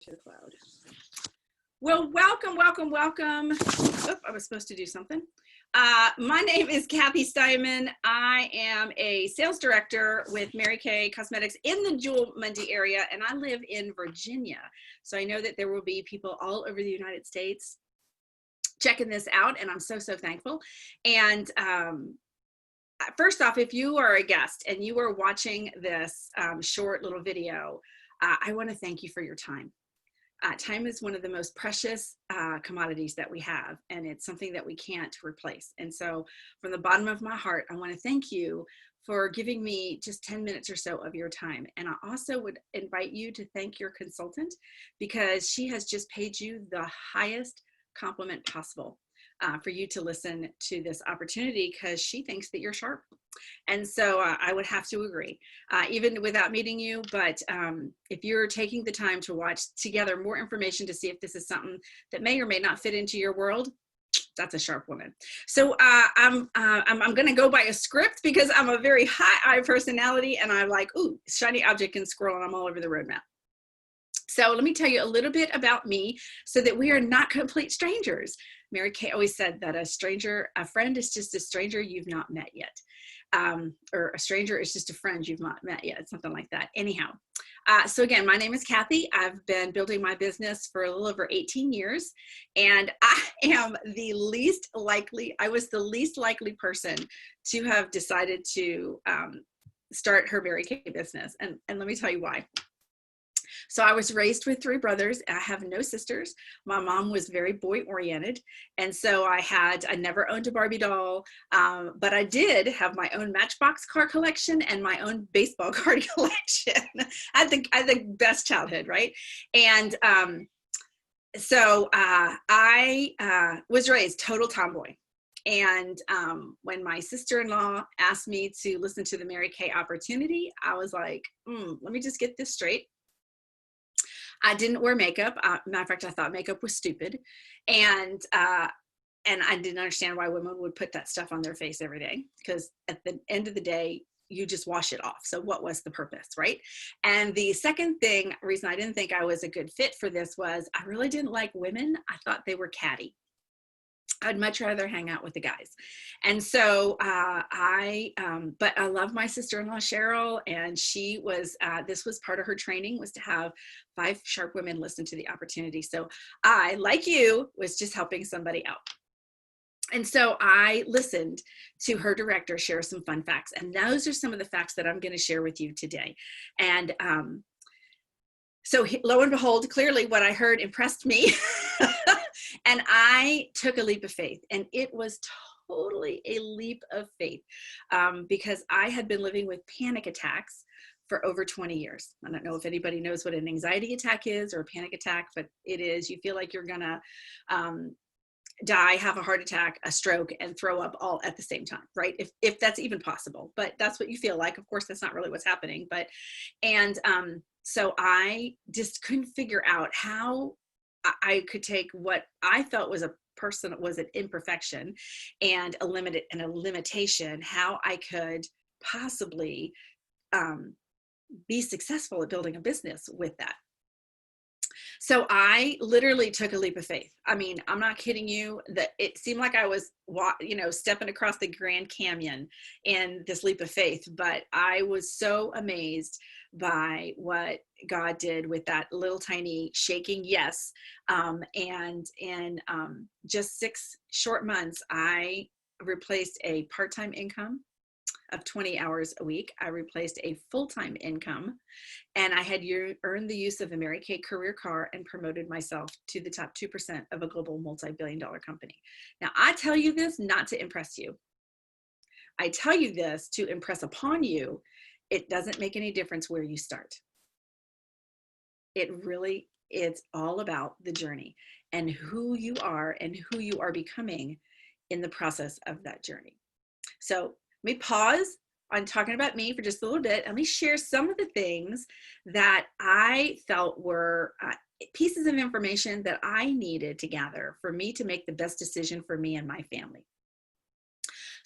to the cloud. Well, welcome, welcome, welcome. Oh, I was supposed to do something. My name is Kathy Steinman. I am a sales director with Marykay Cosmetics in the Jewel Mundy area, and I live in Virginia. So I know that there will be people all over the United States checking this out, and I'm so thankful. And first off, if you are a guest and you are watching this short little video, I want to thank you for your time. Time is one of the most precious commodities that we have, and it's something that we can't replace. And so from the bottom of my heart, I want to thank you for giving me just 10 minutes or so of your time. And I also would invite you to thank your consultant, because she has just paid you the highest compliment possible for you to listen to this opportunity, because she thinks that you're sharp. And so I would have to agree, even without meeting you. But if you're taking the time to watch together more information to see if this is something that may or may not fit into your world, that's a sharp woman. So I'm going to go by a script, because I'm a very high I personality, and I'm like, ooh, shiny object and squirrel, and I'm all over the roadmap. So let me tell you a little bit about me so that we are not complete strangers. Marykay always said that a friend is just a stranger you've not met yet. Or a stranger is just a friend you've not met yet, something like that. Anyhow, so again, my name is Kathy. I've been building my business for a little over 18 years, and I am the least likely, I was the least likely person to have decided to start her Marykay business. And let me tell you why. So I was raised with 3 brothers. I have no sisters. My mom was very boy oriented. And so I never owned a Barbie doll, but I did have my own Matchbox car collection and my own baseball card collection. I had the best childhood, right? And so I was raised total tomboy. And when my sister-in-law asked me to listen to the Marykay opportunity, I was like, let me just get this straight. I didn't wear makeup. Matter of fact, I thought makeup was stupid. And I didn't understand why women would put that stuff on their face every day, because at the end of the day, you just wash it off. So what was the purpose, right? And the second reason I didn't think I was a good fit for this was I really didn't like women. I thought they were catty. I'd much rather hang out with the guys. And so but I love my sister-in-law, Cheryl, and she was, this was part of her training, was to have 5 sharp women listen to the opportunity. So I, like you, was just helping somebody out. And so I listened to her director share some fun facts. And those are some of the facts that I'm going to share with you today. And so lo and behold, clearly what I heard impressed me. And I took a leap of faith, and it was totally a leap of faith, because I had been living with panic attacks for over 20 years. I don't know if anybody knows what an anxiety attack is or a panic attack, but it is, you feel like you're gonna die, have a heart attack, a stroke, and throw up all at the same time, right? If that's even possible, but that's what you feel like. Of course, that's not really what's happening, but, so I just couldn't figure out how I could take what I felt was an imperfection and a limitation, how I could possibly be successful at building a business with that. So I literally took a leap of faith. I mean, I'm not kidding you, that it seemed like I was, stepping across the Grand Canyon in this leap of faith, but I was so amazed by what God did with that little tiny shaking yes. And in just 6 short months, I replaced a part-time income of 20 hours a week. I replaced a full-time income, and I had earned the use of a Marykay career car and promoted myself to the top 2% of a global multi-billion-dollar company. Now, I tell you this not to impress you. I tell you this to impress upon you. It doesn't make any difference where you start. It's all about the journey and who you are and who you are becoming in the process of that journey. So let me pause on talking about me for just a little bit. Let me share some of the things that I felt were pieces of information that I needed to gather for me to make the best decision for me and my family.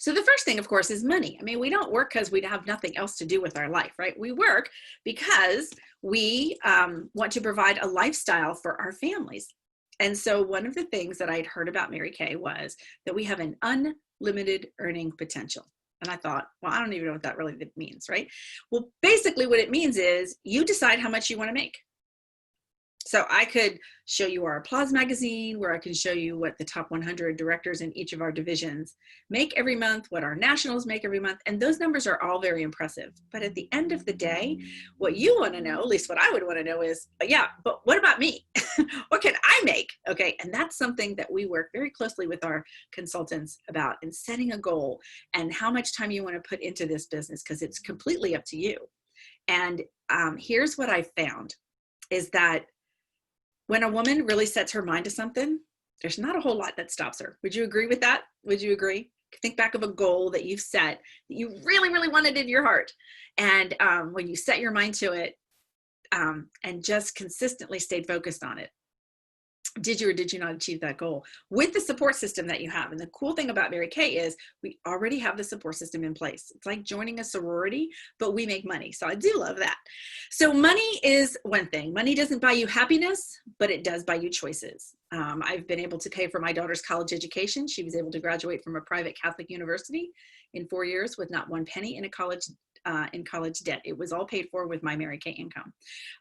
So the first thing, of course, is money. I mean, we don't work because we have nothing else to do with our life, right? We work because we want to provide a lifestyle for our families. And so one of the things that I'd heard about Marykay was that we have an unlimited earning potential. And I thought, well, I don't even know what that really means, right? Well, basically what it means is you decide how much you want to make. So I could show you our applause magazine, where I can show you what the top 100 directors in each of our divisions make every month, what our nationals make every month. And those numbers are all very impressive. But at the end of the day, what you want to know, at least what I would want to know is, yeah, but what about me? What can I make? Okay. And that's something that we work very closely with our consultants about, in setting a goal and how much time you want to put into this business, because it's completely up to you. And here's what I found is that when a woman really sets her mind to something, there's not a whole lot that stops her. Would you agree with that? Would you agree? Think back of a goal that you've set that you really, really wanted in your heart. And when you set your mind to it and just consistently stayed focused on it, did you or did you not achieve that goal with the support system that you have? And the cool thing about Marykay is we already have the support system in place. It's like joining a sorority, but we make money. So I do love that. So money is one thing. Money doesn't buy you happiness, but it does buy you choices. I've been able to pay for my daughter's college education. She was able to graduate from a private Catholic university in 4 years with not one penny in college debt. It was all paid for with my Marykay income.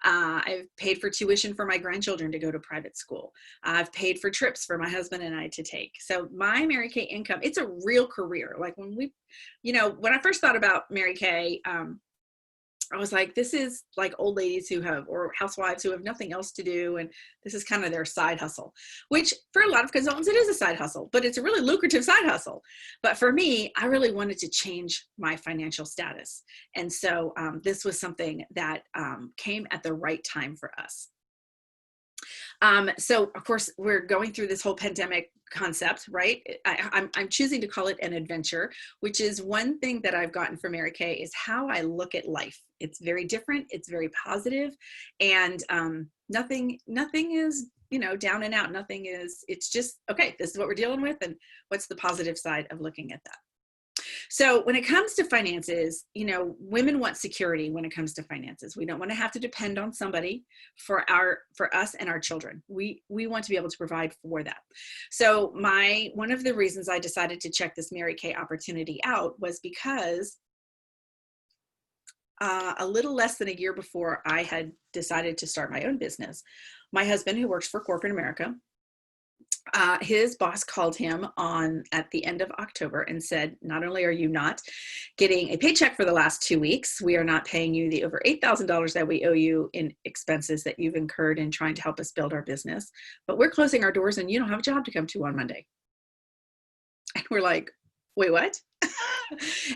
I've paid for tuition for my grandchildren to go to private school. I've paid for trips for my husband and I to take. So my Marykay income, it's a real career. Like when when I first thought about Marykay, I was like, this is like old ladies or housewives who have nothing else to do. And this is kind of their side hustle, which for a lot of consultants, it is a side hustle, but it's a really lucrative side hustle. But for me, I really wanted to change my financial status. And so this was something that came at the right time for us. So of course, we're going through this whole pandemic concept, right? I'm choosing to call it an adventure, which is one thing that I've gotten from Marykay is how I look at life. It's very different. It's very positive, and nothing is, down and out. Nothing is, it's just, okay, this is what we're dealing with. And what's the positive side of looking at that? So when it comes to finances, women want security when it comes to finances. We don't want to have to depend on somebody for us and our children. We want to be able to provide for that. So one of the reasons I decided to check this Marykay opportunity out was because a little less than a year before I had decided to start my own business, my husband, who works for corporate America, his boss called him at the end of October and said, not only are you not getting a paycheck for the last 2 weeks, we are not paying you the over $8,000 that we owe you in expenses that you've incurred in trying to help us build our business, but we're closing our doors and you don't have a job to come to on Monday. And we're like, wait, what?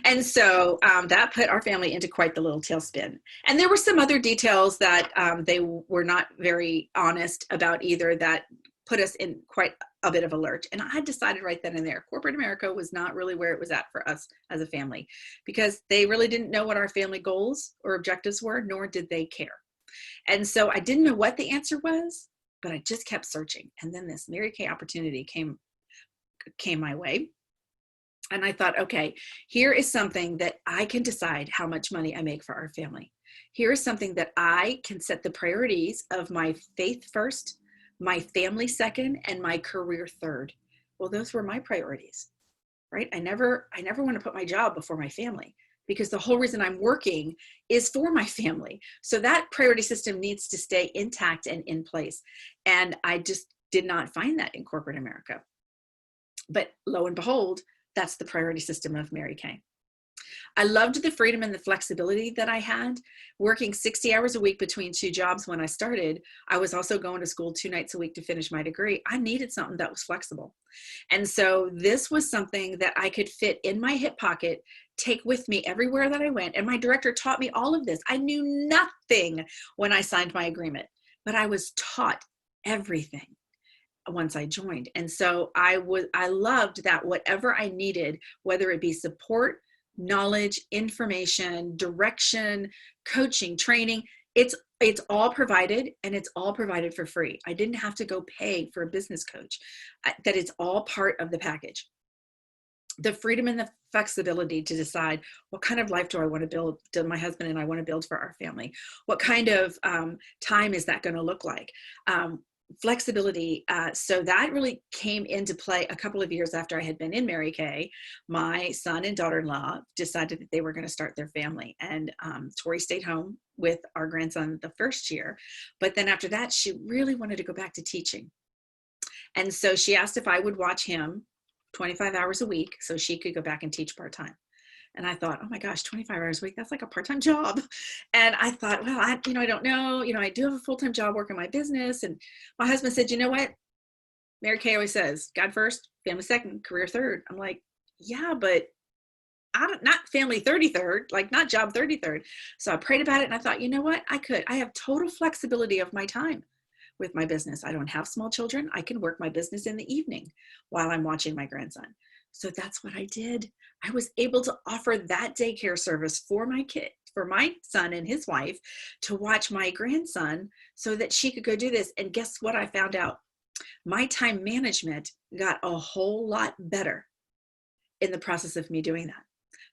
And so that put our family into quite the little tailspin. And there were some other details that they were not very honest about either that put us in quite a bit of a lurch. And I had decided right then and there, corporate America was not really where it was at for us as a family, because they really didn't know what our family goals or objectives were, nor did they care. And so I didn't know what the answer was, but I just kept searching. And then this Marykay opportunity came my way. And I thought, okay, here is something that I can decide how much money I make for our family. Here is something that I can set the priorities of my faith first, my family second, and my career third. Well, those were my priorities, right? I never want to put my job before my family, because the whole reason I'm working is for my family. So that priority system needs to stay intact and in place. And I just did not find that in corporate America. But lo and behold, that's the priority system of Marykay. I loved the freedom and the flexibility that I had. Working 60 hours a week between 2 jobs when I started, I was also going to school 2 nights a week to finish my degree. I needed something that was flexible. And so this was something that I could fit in my hip pocket, take with me everywhere that I went. And my director taught me all of this. I knew nothing when I signed my agreement, but I was taught everything once I joined. And so I loved that whatever I needed, whether it be support, knowledge, information, direction, coaching, training, it's all provided, and it's all provided for free. I didn't have to go pay for a business coach. That it's all part of the package. the freedom and the flexibility to decide what kind of life do I want to build, do my husband and I want to build for our family? What kind of time is that going to look like? Flexibility. So that really came into play a couple of years after I had been in Marykay. My son and daughter-in-law decided that they were going to start their family, and Tori stayed home with our grandson the first year. But then after that, she really wanted to go back to teaching. And so she asked if I would watch him 25 hours a week so she could go back and teach part-time. And I thought, oh my gosh, 25 hours a week, that's like a part-time job. And I thought, well, I don't know, I do have a full-time job working my business. And my husband said, you know what? Marykay always says, God first, family second, career third. I'm like, yeah, but not family 33rd, like not job 33rd. So I prayed about it and I thought, you know what? I have total flexibility of my time with my business. I don't have small children. I can work my business in the evening while I'm watching my grandson. So that's what I did. I was able to offer that daycare service for my kid, for my son and his wife, to watch my grandson so that she could go do this. And guess what I found out? My time management got a whole lot better in the process of me doing that.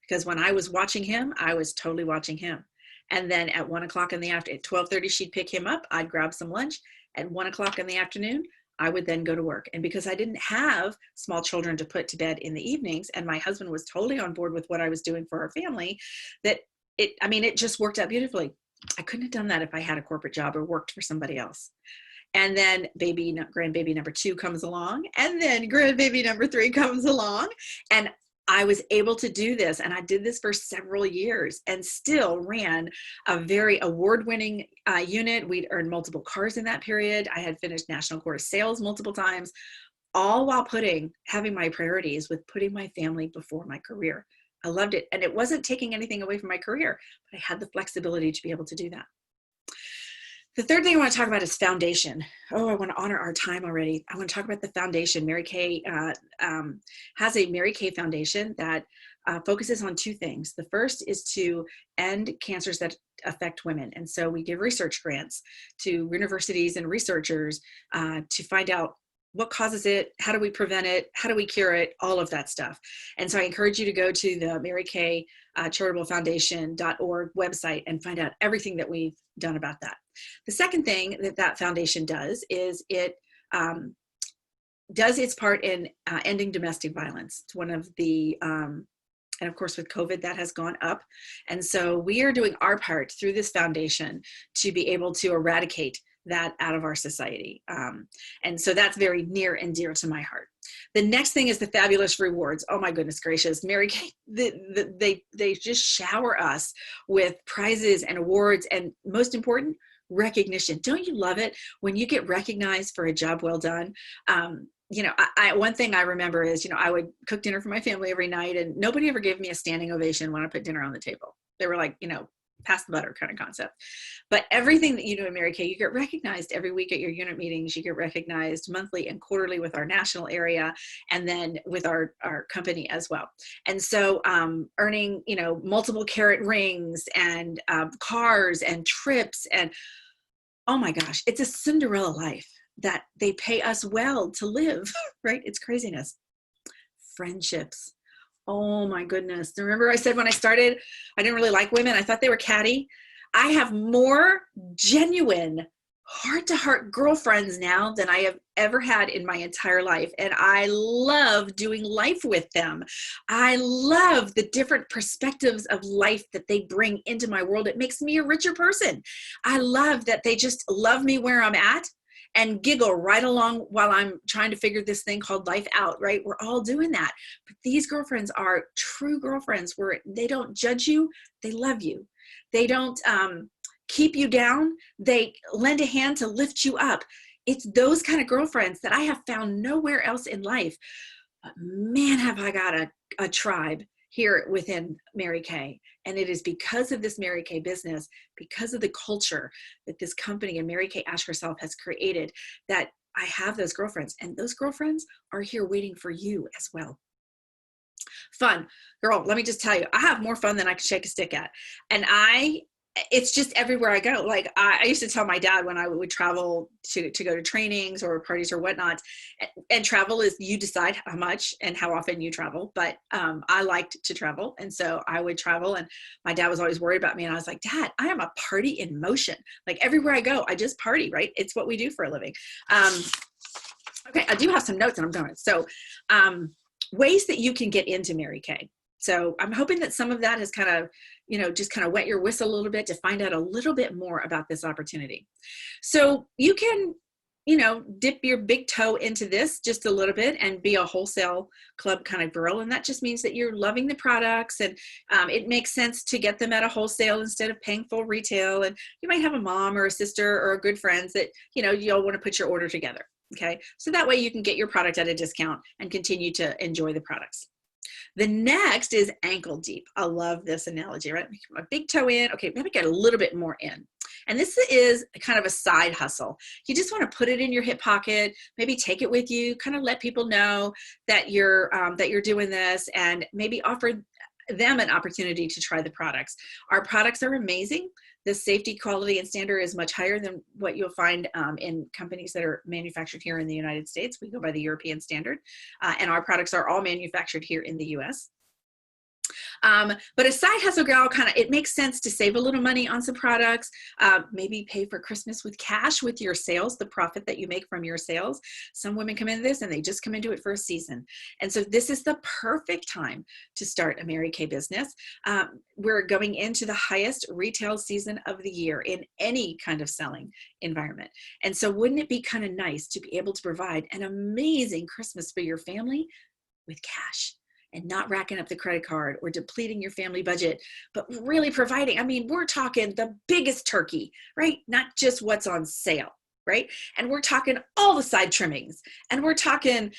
Because when I was watching him, I was totally watching him. And then at 1 o'clock in the afternoon, at 12:30, she'd pick him up. I'd grab some lunch. At 1 o'clock in the afternoon, I would then go to work. And because I didn't have small children to put to bed in the evenings, and my husband was totally on board with what I was doing for our family, that it just worked out beautifully. I couldn't have done that if I had a corporate job or worked for somebody else. And then grandbaby number 2 comes along, and then grandbaby number 3 comes along. And I was able to do this, and I did this for several years and still ran a very award-winning unit. We'd earned multiple cars in that period. I had finished national course sales multiple times, all while having my priorities with putting my family before my career. I loved it. And it wasn't taking anything away from my career, but I had the flexibility to be able to do that. The third thing I want to talk about is foundation. Oh, I want to honor our time already. I want to talk about the foundation. Marykay has a Marykay Foundation that focuses on 2 things. The first is to end cancers that affect women. And so we give research grants to universities and researchers to find out what causes it, how do we prevent it, how do we cure it, all of that stuff. And so I encourage you to go to the Marykay charitablefoundation.org website and find out everything that we've done about that. The second thing that foundation does is it does its part in ending domestic violence. It's one of the, and of course with COVID that has gone up. And so we are doing our part through this foundation to be able to eradicate that out of our society. And so that's very near and dear to my heart. The next thing is the fabulous rewards. Oh my goodness gracious, Marykay, they just shower us with prizes and awards, and most important, recognition. Don't you love it when you get recognized for a job well done? One thing I remember is, I would cook dinner for my family every night, and nobody ever gave me a standing ovation when I put dinner on the table. They were like, pass the butter kind of concept. But everything that you do in Marykay, you get recognized every week at your unit meetings. You get recognized monthly and quarterly with our national area, and then with our company as well. And so earning, multiple carat rings and cars and trips, and oh my gosh, it's a Cinderella life that they pay us well to live, right? It's craziness. Friendships. Oh my goodness. Remember I said when I started, I didn't really like women. I thought they were catty. I have more genuine heart-to-heart girlfriends now than I have ever had in my entire life. And I love doing life with them. I love the different perspectives of life that they bring into my world. It makes me a richer person. I love that they just love me where I'm at and giggle right along while I'm trying to figure this thing called life out, right? We're all doing that. But these girlfriends are true girlfriends where they don't judge you, they love you. They don't keep you down, they lend a hand to lift you up. It's those kind of girlfriends that I have found nowhere else in life. But man, have I got a tribe here within Marykay. And it is because of this Marykay business, because of the culture that this company and Marykay Ask Herself has created, that I have those girlfriends. And those girlfriends are here waiting for you as well. Fun. Girl, let me just tell you, I have more fun than I can shake a stick at. And I it's just everywhere I go. Like I used to tell my dad when I would travel to go to trainings or parties or whatnot, and travel is, you decide how much and how often you travel. But I liked to travel. And so I would travel, and my dad was always worried about me. And I was like, Dad, I am a party in motion. Like everywhere I go, I just party, right? It's what we do for a living. Okay, I do have some notes and I'm going. So ways that you can get into Marykay. So I'm hoping that some of that has kind of, just kind of wet your whistle a little bit to find out a little bit more about this opportunity. So you can, dip your big toe into this just a little bit and be a wholesale club kind of girl. And that just means that you're loving the products, and it makes sense to get them at a wholesale instead of paying full retail. And you might have a mom or a sister or a good friends that, you'll want to put your order together. Okay. So that way you can get your product at a discount and continue to enjoy the products. The next is ankle deep. I love this analogy, right? My big toe in. Okay, maybe get a little bit more in. And this is kind of a side hustle. You just want to put it in your hip pocket, maybe take it with you, kind of let people know that you're doing this, and maybe offer them an opportunity to try the products. Our products are amazing. The safety, quality, and standard is much higher than what you'll find in companies that are manufactured here in the United States. We go by the European standard, and our products are all manufactured here in the US. But a side hustle gal, it makes sense to save a little money on some products, maybe pay for Christmas with cash with your sales, the profit that you make from your sales. Some women come into this and they just come into it for a season. And so this is the perfect time to start a Marykay business. We're going into the highest retail season of the year in any kind of selling environment. And so wouldn't it be kind of nice to be able to provide an amazing Christmas for your family with cash? And not racking up the credit card or depleting your family budget, but really providing, we're talking the biggest turkey, right? Not just what's on sale, right? And we're talking all the side trimmings, and we're talking,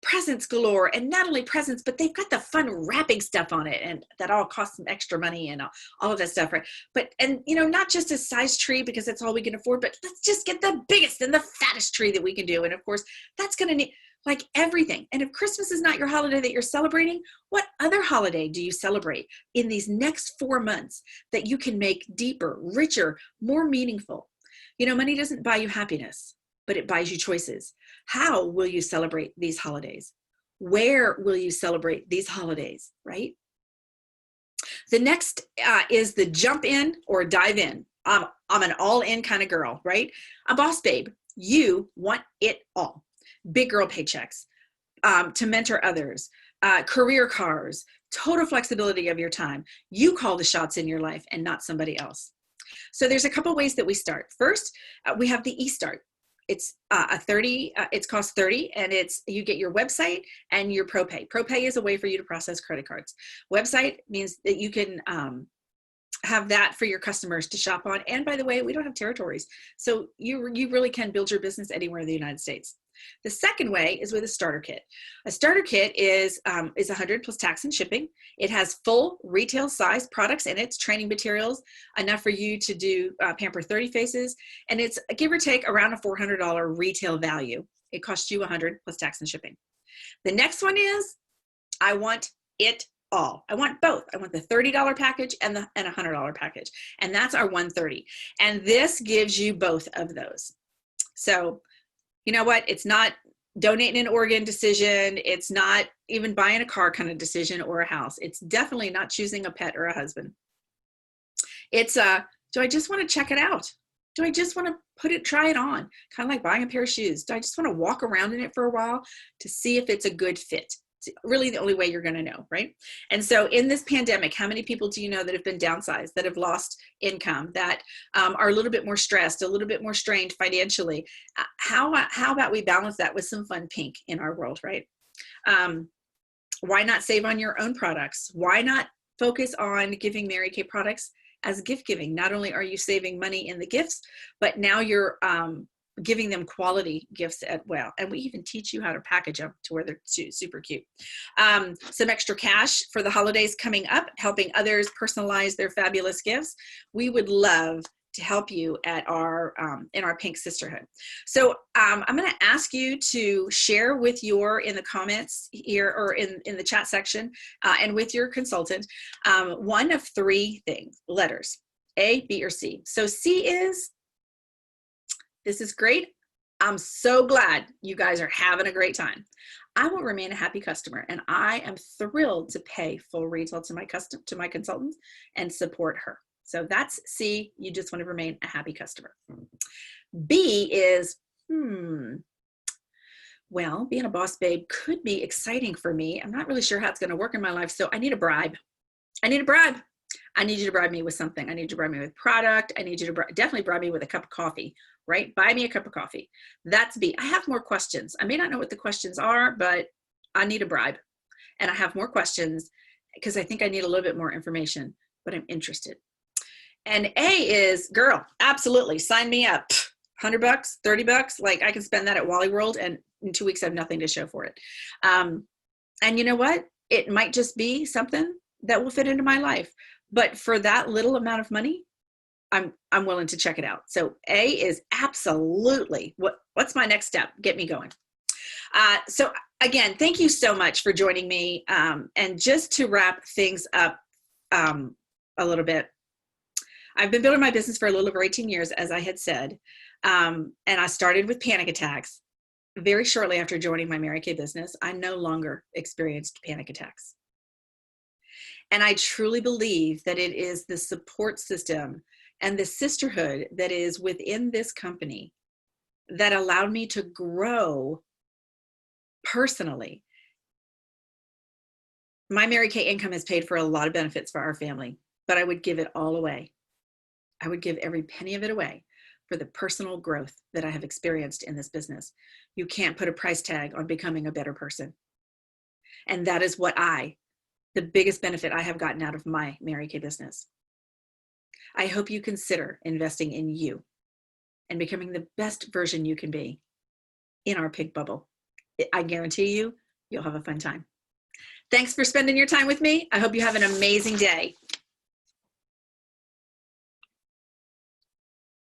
presents galore, and not only presents, but they've got the fun wrapping stuff on it, and that all costs some extra money and all of that stuff, right? But, not just a size tree because that's all we can afford, but let's just get the biggest and the fattest tree that we can do. And of course, that's going to need, like, everything. And if Christmas is not your holiday that you're celebrating, what other holiday do you celebrate in these next 4 months that you can make deeper, richer, more meaningful? Money doesn't buy you happiness, but it buys you choices. How will you celebrate these holidays? Where will you celebrate these holidays, right? The next is the jump in or dive in. I'm an all-in kind of girl, right? A boss babe. You want it all. Big girl paychecks, to mentor others, career cars, total flexibility of your time. You call the shots in your life and not somebody else. So there's a couple ways that we start. First, we have the eStart. It's it costs $30, and you get your website and your ProPay. ProPay is a way for you to process credit cards. Website means that you can have that for your customers to shop on. And by the way, we don't have territories. So you really can build your business anywhere in the United States. The second way is with a starter kit. A starter kit is 100 plus tax and shipping. It has full retail size products in it, training materials, enough for you to do Pamper 30 faces. And it's give or take around a $400 retail value. It costs you 100 plus tax and shipping. The next one is, I want it all. I want both. I want the $30 package and a $100 package. And that's our $130. And this gives you both of those. So you know what? It's not donating an organ decision. It's not even buying a car kind of decision or a house. It's definitely not choosing a pet or a husband. It's do I just want to check it out? Do I just want to try it on? Kind of like buying a pair of shoes. Do I just want to walk around in it for a while to see if it's a good fit? It's really the only way you're going to know, right? And so in this pandemic, how many people do you know that have been downsized, that have lost income, that are a little bit more stressed, a little bit more strained financially? How about we balance that with some fun pink in our world, right? Why not save on your own products? Why not focus on giving Marykay products as gift giving? Not only are you saving money in the gifts, but now you're giving them quality gifts as well. And we even teach you how to package them to where they're super cute. Some extra cash for the holidays coming up, helping others personalize their fabulous gifts. We would love to help you at our in our Pink Sisterhood. So I'm going to ask you to share with in the comments here or in the chat section and with your consultant one of three letters, A, B, or C. So C is, this is great. I'm so glad you guys are having a great time. I will remain a happy customer, and I am thrilled to pay full retail to my consultant and support her. So that's C. You just want to remain a happy customer. B is, well, being a boss babe could be exciting for me. I'm not really sure how it's going to work in my life, so I need a bribe. I need a bribe. I need you to bribe me with something. I need you to bribe me with product. I need you to definitely bribe me with a cup of coffee, right? Buy me a cup of coffee. That's B. I have more questions. I may not know what the questions are, but I need a bribe. And I have more questions because I think I need a little bit more information, but I'm interested. And A is, girl, absolutely, sign me up. $100, $30, like I can spend that at Wally World, and in 2 weeks I have nothing to show for it. And you know what? It might just be something that will fit into my life. But for that little amount of money, I'm willing to check it out. So A is absolutely, what's my next step? Get me going. So again, thank you so much for joining me. And just to wrap things up a little bit, I've been building my business for a little over 18 years, as I had said. And I started with panic attacks. Very shortly after joining my Marykay business, I no longer experienced panic attacks. And I truly believe that it is the support system and the sisterhood that is within this company that allowed me to grow personally. My Marykay income has paid for a lot of benefits for our family, but I would give it all away. I would give every penny of it away for the personal growth that I have experienced in this business. You can't put a price tag on becoming a better person. And that is what the biggest benefit I have gotten out of my Marykay business. I hope you consider investing in you and becoming the best version you can be in our pink bubble. I guarantee you'll have a fun time. Thanks for spending your time with me. I hope you have an amazing day.